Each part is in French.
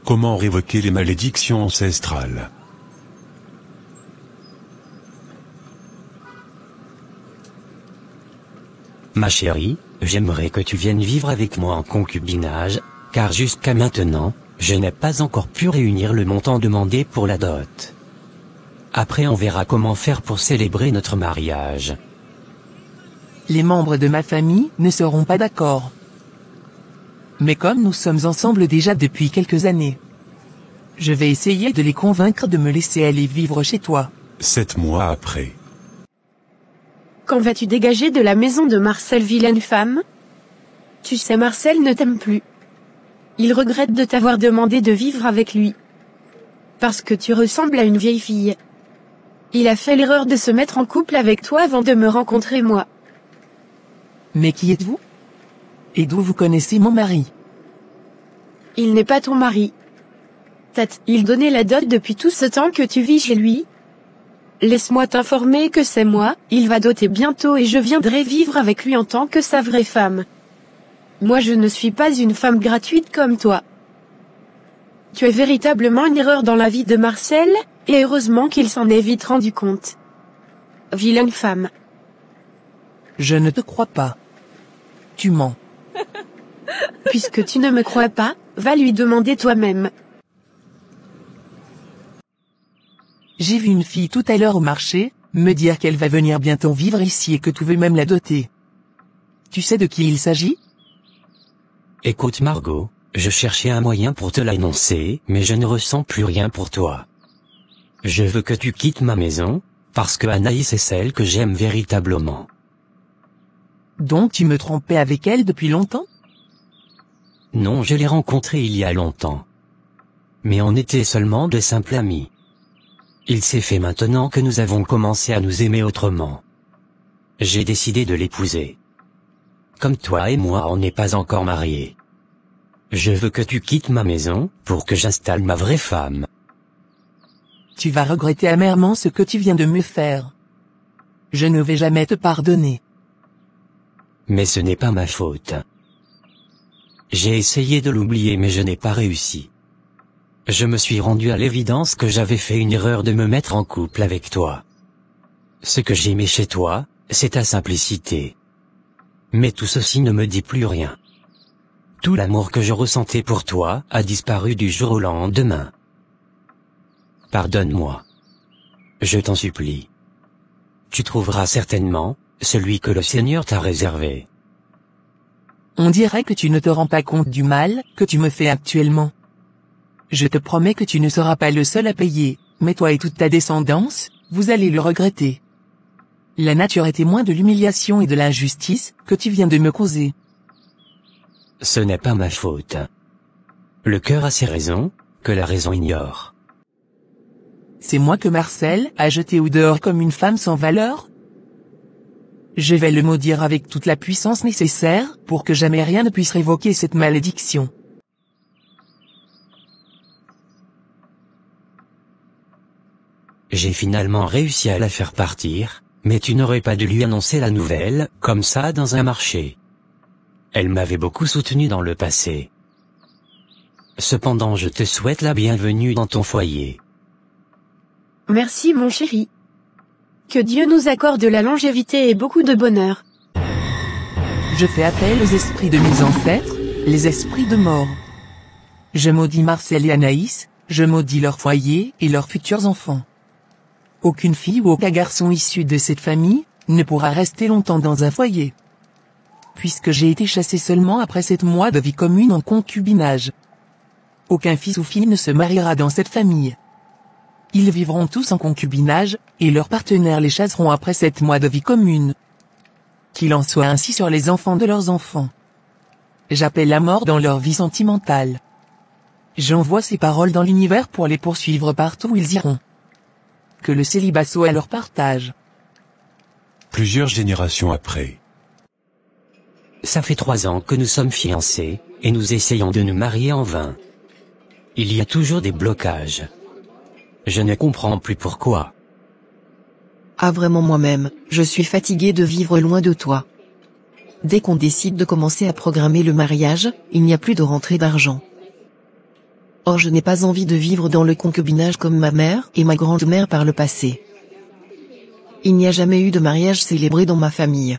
Comment révoquer les malédictions ancestrales? Ma chérie, j'aimerais que tu viennes vivre avec moi en concubinage, car jusqu'à maintenant, je n'ai pas encore pu réunir le montant demandé pour la dot. Après on verra comment faire pour célébrer notre mariage. Les membres de ma famille ne seront pas d'accord. Mais comme nous sommes ensemble déjà depuis quelques années, je vais essayer de les convaincre de me laisser aller vivre chez toi. 7 mois après. Quand vas-tu dégager de la maison de Marcel, vilaine femme? Tu sais, Marcel ne t'aime plus. Il regrette de t'avoir demandé de vivre avec lui. Parce que tu ressembles à une vieille fille. Il a fait l'erreur de se mettre en couple avec toi avant de me rencontrer moi. Mais qui êtes-vous? Et d'où vous connaissez mon mari? Il n'est pas ton mari. Il donnait la dot depuis tout ce temps que tu vis chez lui. Laisse-moi t'informer que c'est moi, il va doter bientôt et je viendrai vivre avec lui en tant que sa vraie femme. Moi je ne suis pas une femme gratuite comme toi. Tu es véritablement une erreur dans la vie de Marcel, et heureusement qu'il s'en est vite rendu compte. Vilaine femme. Je ne te crois pas. Tu mens. Puisque tu ne me crois pas, va lui demander toi-même. J'ai vu une fille tout à l'heure au marché, me dire qu'elle va venir bientôt vivre ici et que tu veux même la doter. Tu sais de qui il s'agit? Écoute Margot, je cherchais un moyen pour te l'annoncer, mais je ne ressens plus rien pour toi. Je veux que tu quittes ma maison, parce que Anaïs est celle que j'aime véritablement. Donc tu me trompais avec elle depuis longtemps? Non, je l'ai rencontrée il y a longtemps. Mais on était seulement de simples amis. Il s'est fait maintenant que nous avons commencé à nous aimer autrement. J'ai décidé de l'épouser. Comme toi et moi on n'est pas encore mariés. Je veux que tu quittes ma maison, pour que j'installe ma vraie femme. Tu vas regretter amèrement ce que tu viens de me faire. Je ne vais jamais te pardonner. Mais ce n'est pas ma faute. J'ai essayé de l'oublier mais je n'ai pas réussi. Je me suis rendu à l'évidence que j'avais fait une erreur de me mettre en couple avec toi. Ce que j'aimais chez toi, c'est ta simplicité. Mais tout ceci ne me dit plus rien. Tout l'amour que je ressentais pour toi a disparu du jour au lendemain. Pardonne-moi. Je t'en supplie. Tu trouveras certainement celui que le Seigneur t'a réservé. On dirait que tu ne te rends pas compte du mal que tu me fais actuellement. Je te promets que tu ne seras pas le seul à payer, mais toi et toute ta descendance, vous allez le regretter. La nature est témoin de l'humiliation et de l'injustice que tu viens de me causer. Ce n'est pas ma faute. Le cœur a ses raisons, que la raison ignore. C'est moi que Marcel a jeté au dehors comme une femme sans valeur? Je vais le maudire avec toute la puissance nécessaire pour que jamais rien ne puisse révoquer cette malédiction. J'ai finalement réussi à la faire partir, mais tu n'aurais pas dû lui annoncer la nouvelle, comme ça dans un marché. Elle m'avait beaucoup soutenu dans le passé. Cependant je te souhaite la bienvenue dans ton foyer. Merci mon chéri. Que Dieu nous accorde la longévité et beaucoup de bonheur. Je fais appel aux esprits de mes ancêtres, les esprits de mort. Je maudis Marcel et Anaïs, je maudis leur foyer et leurs futurs enfants. Aucune fille ou aucun garçon issu de cette famille ne pourra rester longtemps dans un foyer. Puisque j'ai été chassé seulement après 7 mois de vie commune en concubinage. Aucun fils ou fille ne se mariera dans cette famille. Ils vivront tous en concubinage, et leurs partenaires les chasseront après 7 mois de vie commune. Qu'il en soit ainsi sur les enfants de leurs enfants. J'appelle la mort dans leur vie sentimentale. J'envoie ces paroles dans l'univers pour les poursuivre partout où ils iront. Que le célibat soit à leur partage. Plusieurs générations après. Ça fait 3 ans que nous sommes fiancés, et nous essayons de nous marier en vain. Il y a toujours des blocages. Je ne comprends plus pourquoi. Ah vraiment moi-même, je suis fatiguée de vivre loin de toi. Dès qu'on décide de commencer à programmer le mariage, il n'y a plus de rentrée d'argent. Or je n'ai pas envie de vivre dans le concubinage comme ma mère et ma grand-mère par le passé. Il n'y a jamais eu de mariage célébré dans ma famille.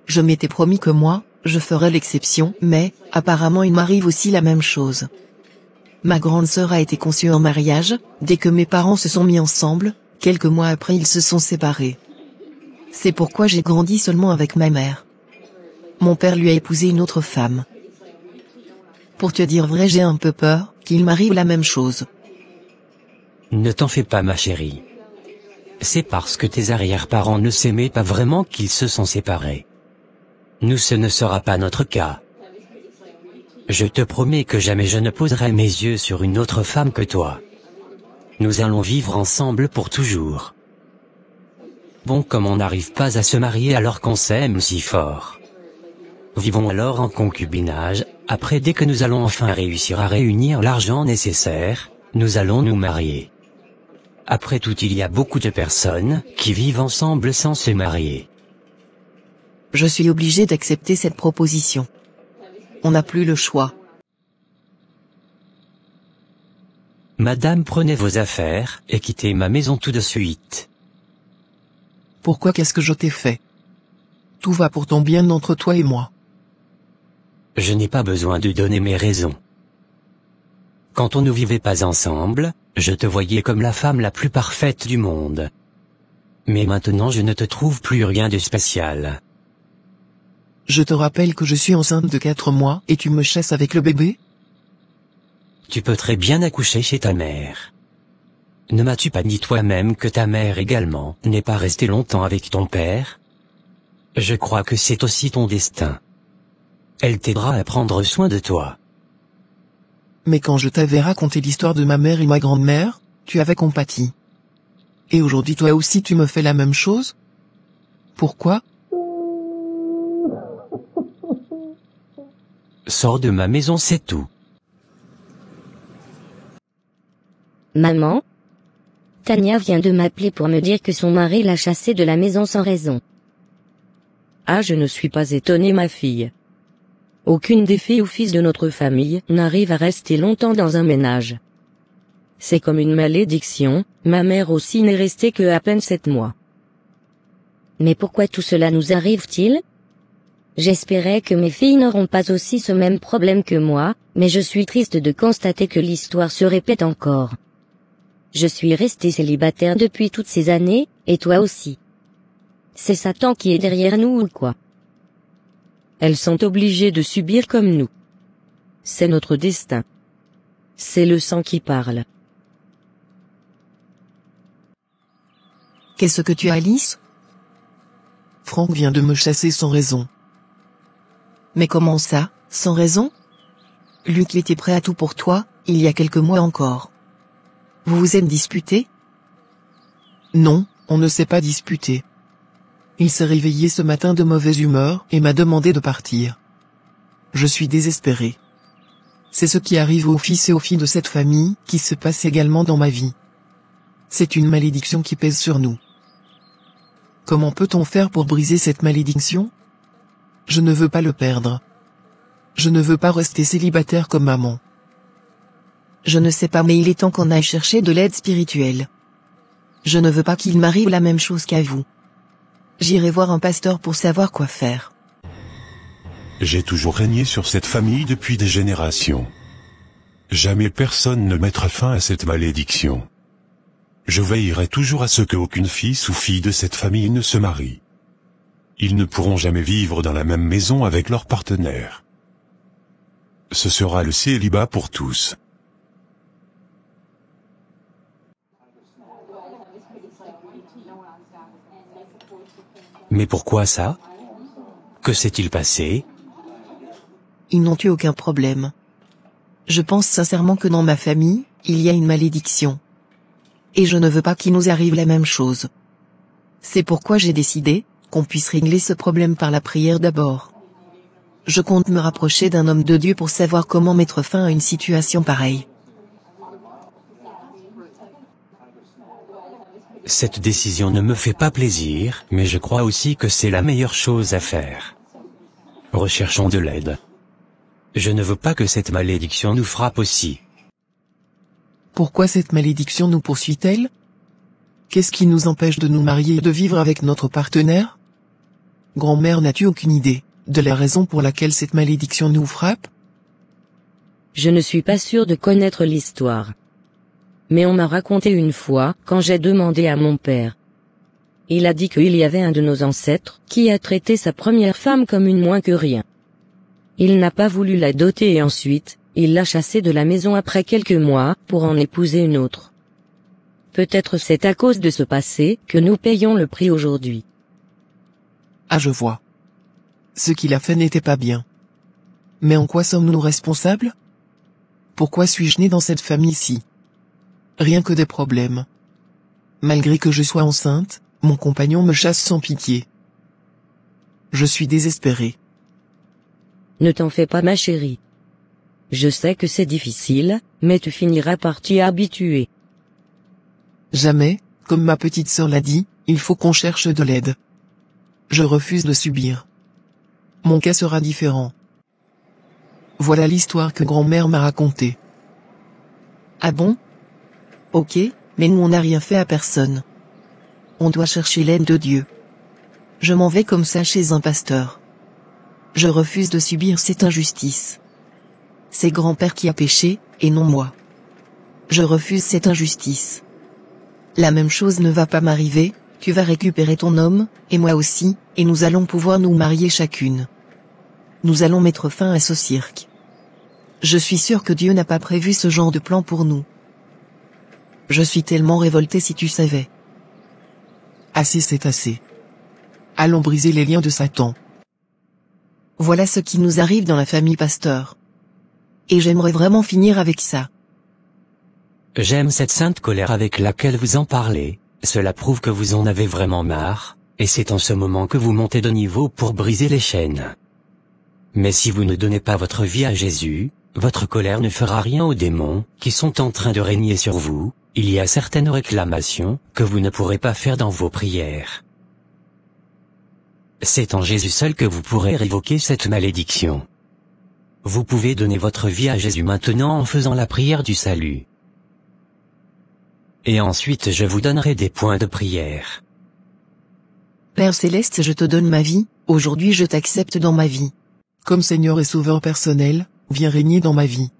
Je m'étais promis que moi, je ferais l'exception, mais, apparemment il m'arrive aussi la même chose. Ma grande sœur a été conçue en mariage, dès que mes parents se sont mis ensemble, quelques mois après ils se sont séparés. C'est pourquoi j'ai grandi seulement avec ma mère. Mon père lui a épousé une autre femme. Pour te dire vrai, j'ai un peu peur qu'il m'arrive la même chose. Ne t'en fais pas, ma chérie. C'est parce que tes arrière-parents ne s'aimaient pas vraiment qu'ils se sont séparés. Nous, ce ne sera pas notre cas. Je te promets que jamais je ne poserai mes yeux sur une autre femme que toi. Nous allons vivre ensemble pour toujours. Bon, comme on n'arrive pas à se marier alors qu'on s'aime si fort. Vivons alors en concubinage, après dès que nous allons enfin réussir à réunir l'argent nécessaire, nous allons nous marier. Après tout, il y a beaucoup de personnes qui vivent ensemble sans se marier. Je suis obligé d'accepter cette proposition. On n'a plus le choix. Madame, prenez vos affaires et quittez ma maison tout de suite. Pourquoi, qu'est-ce que je t'ai fait? Tout va pour ton bien entre toi et moi. Je n'ai pas besoin de donner mes raisons. Quand on ne vivait pas ensemble, je te voyais comme la femme la plus parfaite du monde. Mais maintenant je ne te trouve plus rien de spécial. Je te rappelle que je suis enceinte de 4 mois et tu me chasses avec le bébé? Tu peux très bien accoucher chez ta mère. Ne m'as-tu pas dit toi-même que ta mère également n'est pas restée longtemps avec ton père? Je crois que c'est aussi ton destin. Elle t'aidera à prendre soin de toi. Mais quand je t'avais raconté l'histoire de ma mère et ma grand-mère, tu avais compati. Et aujourd'hui toi aussi tu me fais la même chose? Pourquoi? Sors de ma maison, c'est tout. Maman? Tania vient de m'appeler pour me dire que son mari l'a chassée de la maison sans raison. Ah, je ne suis pas étonnée, ma fille. Aucune des filles ou fils de notre famille n'arrive à rester longtemps dans un ménage. C'est comme une malédiction, ma mère aussi n'est restée que à peine 7 mois. Mais pourquoi tout cela nous arrive-t-il? J'espérais que mes filles n'auront pas aussi ce même problème que moi, mais je suis triste de constater que l'histoire se répète encore. Je suis restée célibataire depuis toutes ces années, et toi aussi. C'est Satan qui est derrière nous ou quoi? Elles sont obligées de subir comme nous. C'est notre destin. C'est le sang qui parle. Qu'est-ce que tu as, Alice? Franck vient de me chasser sans raison. Mais comment ça, sans raison? Lui qui était prêt à tout pour toi, il y a quelques mois encore. Vous vous êtes disputé? Non, on ne s'est pas disputé. Il s'est réveillé ce matin de mauvaise humeur et m'a demandé de partir. Je suis désespéré. C'est ce qui arrive aux fils et aux filles de cette famille qui se passe également dans ma vie. C'est une malédiction qui pèse sur nous. Comment peut-on faire pour briser cette malédiction? Je ne veux pas le perdre. Je ne veux pas rester célibataire comme maman. Je ne sais pas, mais il est temps qu'on aille chercher de l'aide spirituelle. Je ne veux pas qu'il m'arrive la même chose qu'à vous. J'irai voir un pasteur pour savoir quoi faire. J'ai toujours régné sur cette famille depuis des générations. Jamais personne ne mettra fin à cette malédiction. Je veillerai toujours à ce qu'aucune fils ou fille de cette famille ne se marie. Ils ne pourront jamais vivre dans la même maison avec leur partenaire. Ce sera le célibat pour tous. Mais pourquoi ça? Que s'est-il passé? Ils n'ont eu aucun problème. Je pense sincèrement que dans ma famille, il y a une malédiction. Et je ne veux pas qu'il nous arrive la même chose. C'est pourquoi j'ai décidé qu'on puisse régler ce problème par la prière d'abord. Je compte me rapprocher d'un homme de Dieu pour savoir comment mettre fin à une situation pareille. Cette décision ne me fait pas plaisir, mais je crois aussi que c'est la meilleure chose à faire. Recherchons de l'aide. Je ne veux pas que cette malédiction nous frappe aussi. Pourquoi cette malédiction nous poursuit-elle? Qu'est-ce qui nous empêche de nous marier et de vivre avec notre partenaire? Grand-mère, n'as-tu aucune idée de la raison pour laquelle cette malédiction nous frappe? Je ne suis pas sûr de connaître l'histoire. Mais on m'a raconté une fois, quand j'ai demandé à mon père. Il a dit qu'il y avait un de nos ancêtres, qui a traité sa première femme comme une moins que rien. Il n'a pas voulu la doter et ensuite, il l'a chassée de la maison après quelques mois, pour en épouser une autre. Peut-être c'est à cause de ce passé, que nous payons le prix aujourd'hui. Ah, je vois. Ce qu'il a fait n'était pas bien. Mais en quoi sommes-nous responsables? Pourquoi suis-je né dans cette famille-ci? Rien que des problèmes. Malgré que je sois enceinte, mon compagnon me chasse sans pitié. Je suis désespéré. Ne t'en fais pas, ma chérie. Je sais que c'est difficile, mais tu finiras par t'y habituer. Jamais, comme ma petite sœur l'a dit, il faut qu'on cherche de l'aide. Je refuse de subir. Mon cas sera différent. Voilà l'histoire que grand-mère m'a racontée. Ah bon? Ok, mais nous on n'a rien fait à personne. On doit chercher l'aide de Dieu. Je m'en vais comme ça chez un pasteur. Je refuse de subir cette injustice. C'est grand-père qui a péché, et non moi. Je refuse cette injustice. La même chose ne va pas m'arriver, tu vas récupérer ton homme, et moi aussi, et nous allons pouvoir nous marier chacune. Nous allons mettre fin à ce cirque. Je suis sûr que Dieu n'a pas prévu ce genre de plan pour nous. Je suis tellement révolté si tu savais. Assez, c'est assez. Allons briser les liens de Satan. Voilà ce qui nous arrive dans la famille Pasteur. Et j'aimerais vraiment finir avec ça. J'aime cette sainte colère avec laquelle vous en parlez, cela prouve que vous en avez vraiment marre, et c'est en ce moment que vous montez de niveau pour briser les chaînes. Mais si vous ne donnez pas votre vie à Jésus, votre colère ne fera rien aux démons, qui sont en train de régner sur vous, il y a certaines réclamations, que vous ne pourrez pas faire dans vos prières. C'est en Jésus seul que vous pourrez révoquer cette malédiction. Vous pouvez donner votre vie à Jésus maintenant en faisant la prière du salut. Et ensuite je vous donnerai des points de prière. Père Céleste, je te donne ma vie, aujourd'hui je t'accepte dans ma vie. Comme Seigneur et Sauveur personnel, viens régner dans ma vie.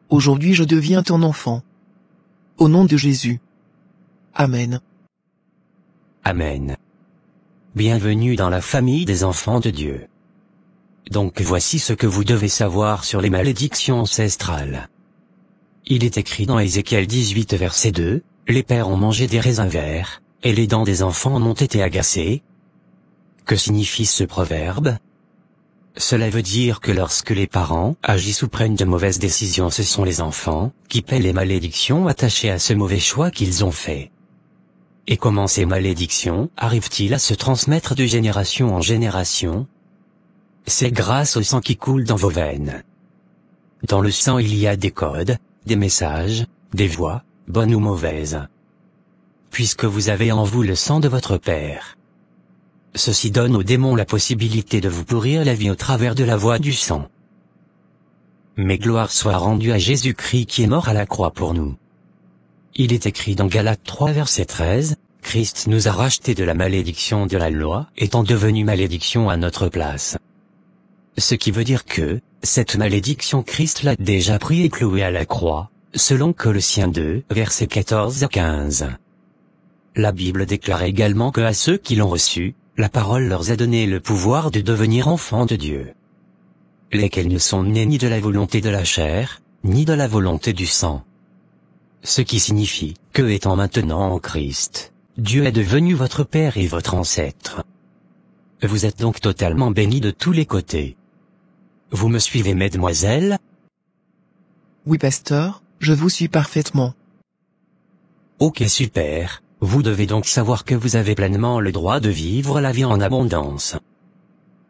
Aujourd'hui je deviens ton enfant. Au nom de Jésus. Amen. Amen. Bienvenue dans la famille des enfants de Dieu. Donc voici ce que vous devez savoir sur les malédictions ancestrales. Il est écrit dans Ézéchiel 18 verset 2, « Les pères ont mangé des raisins verts, et les dents des enfants en ont été agacées. » Que signifie ce proverbe? Cela veut dire que lorsque les parents agissent ou prennent de mauvaises décisions, ce sont les enfants qui paient les malédictions attachées à ce mauvais choix qu'ils ont fait. Et comment ces malédictions arrivent-ils à se transmettre de génération en génération? C'est grâce au sang qui coule dans vos veines. Dans le sang il y a des codes, des messages, des voix, bonnes ou mauvaises. Puisque vous avez en vous le sang de votre Père. Ceci donne aux démons la possibilité de vous pourrir la vie au travers de la voie du sang. Mais gloire soit rendue à Jésus-Christ qui est mort à la croix pour nous. Il est écrit dans Galates 3 verset 13, « Christ nous a rachetés de la malédiction de la loi, étant devenu malédiction à notre place. » Ce qui veut dire que, cette malédiction Christ l'a déjà pris et cloué à la croix, selon Colossiens 2 versets 14 à 15. La Bible déclare également que à ceux qui l'ont reçu, la parole leur a donné le pouvoir de devenir enfants de Dieu. Lesquels ne sont nés ni de la volonté de la chair, ni de la volonté du sang. Ce qui signifie que étant maintenant en Christ, Dieu est devenu votre Père et votre ancêtre. Vous êtes donc totalement bénis de tous les côtés. Vous me suivez, mesdemoiselles? Oui, pasteur, je vous suis parfaitement. Ok, super. Vous devez donc savoir que vous avez pleinement le droit de vivre la vie en abondance.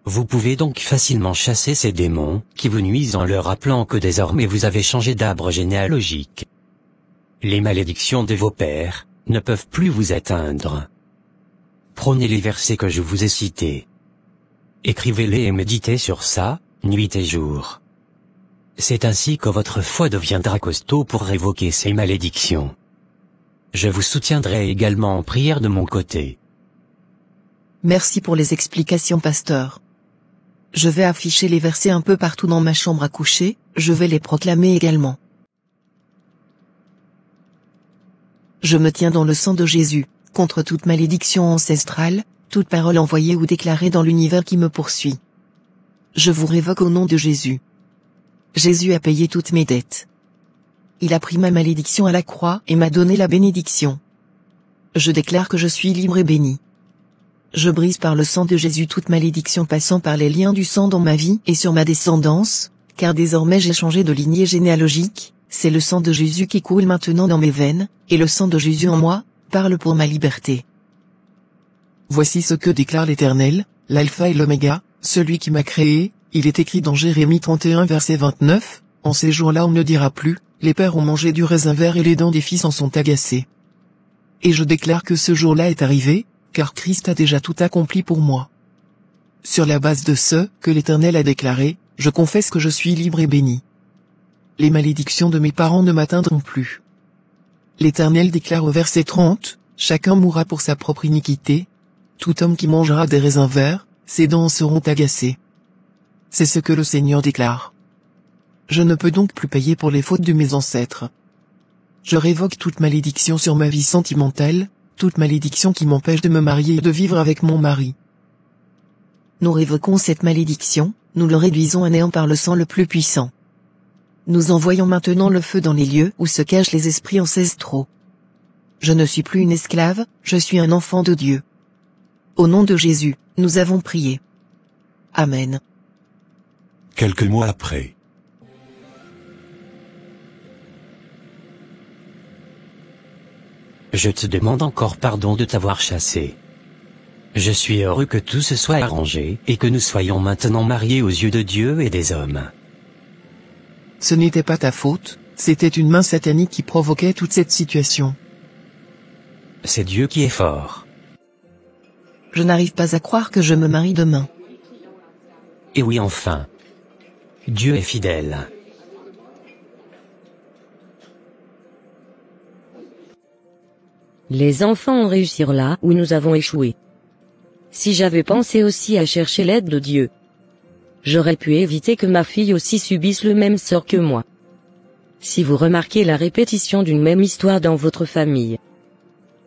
Vous pouvez donc facilement chasser ces démons, qui vous nuisent en leur rappelant que désormais vous avez changé d'arbre généalogique. Les malédictions de vos pères ne peuvent plus vous atteindre. Prenez les versets que je vous ai cités. Écrivez-les et méditez sur ça, nuit et jour. C'est ainsi que votre foi deviendra costaud pour révoquer ces malédictions. Je vous soutiendrai également en prière de mon côté. Merci pour les explications, pasteur. Je vais afficher les versets un peu partout dans ma chambre à coucher, je vais les proclamer également. Je me tiens dans le sang de Jésus, contre toute malédiction ancestrale, toute parole envoyée ou déclarée dans l'univers qui me poursuit. Je vous révoque au nom de Jésus. Jésus a payé toutes mes dettes. Il a pris ma malédiction à la croix et m'a donné la bénédiction. Je déclare que je suis libre et béni. Je brise par le sang de Jésus toute malédiction passant par les liens du sang dans ma vie et sur ma descendance, car désormais j'ai changé de lignée généalogique, c'est le sang de Jésus qui coule maintenant dans mes veines, et le sang de Jésus en moi, parle pour ma liberté. Voici ce que déclare l'Éternel, l'Alpha et l'Oméga, celui qui m'a créé. Il est écrit dans Jérémie 31 verset 29, « En ces jours-là on ne dira plus, les pères ont mangé du raisin vert et les dents des fils en sont agacées. » Et je déclare que ce jour-là est arrivé, car Christ a déjà tout accompli pour moi. Sur la base de ce que l'Éternel a déclaré, je confesse que je suis libre et béni. Les malédictions de mes parents ne m'atteindront plus. L'Éternel déclare au verset 30, « Chacun mourra pour sa propre iniquité. Tout homme qui mangera des raisins verts, ses dents en seront agacées. » C'est ce que le Seigneur déclare. Je ne peux donc plus payer pour les fautes de mes ancêtres. Je révoque toute malédiction sur ma vie sentimentale, toute malédiction qui m'empêche de me marier et de vivre avec mon mari. Nous révoquons cette malédiction, nous le réduisons à néant par le sang le plus puissant. Nous envoyons maintenant le feu dans les lieux où se cachent les esprits ancestraux. Je ne suis plus une esclave, je suis un enfant de Dieu. Au nom de Jésus, nous avons prié. Amen. Quelques mois après. Je te demande encore pardon de t'avoir chassé. Je suis heureux que tout se soit arrangé et que nous soyons maintenant mariés aux yeux de Dieu et des hommes. Ce n'était pas ta faute, c'était une main satanique qui provoquait toute cette situation. C'est Dieu qui est fort. Je n'arrive pas à croire que je me marie demain. Et oui, enfin. Dieu est fidèle. Les enfants ont réussi là où nous avons échoué. Si j'avais pensé aussi à chercher l'aide de Dieu, j'aurais pu éviter que ma fille aussi subisse le même sort que moi. Si vous remarquez la répétition d'une même histoire dans votre famille,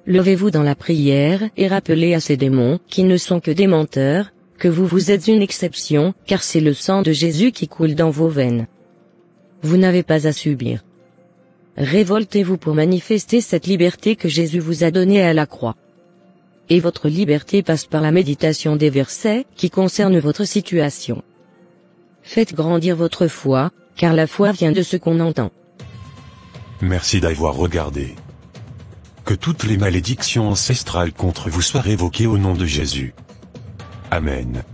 levez-vous dans la prière et rappelez à ces démons, qui ne sont que des menteurs, que vous êtes une exception, car c'est le sang de Jésus qui coule dans vos veines. Vous n'avez pas à subir. Révoltez-vous pour manifester cette liberté que Jésus vous a donnée à la croix. Et votre liberté passe par la méditation des versets qui concernent votre situation. Faites grandir votre foi, car la foi vient de ce qu'on entend. Merci d'avoir regardé. Que toutes les malédictions ancestrales contre vous soient révoquées au nom de Jésus. Amen.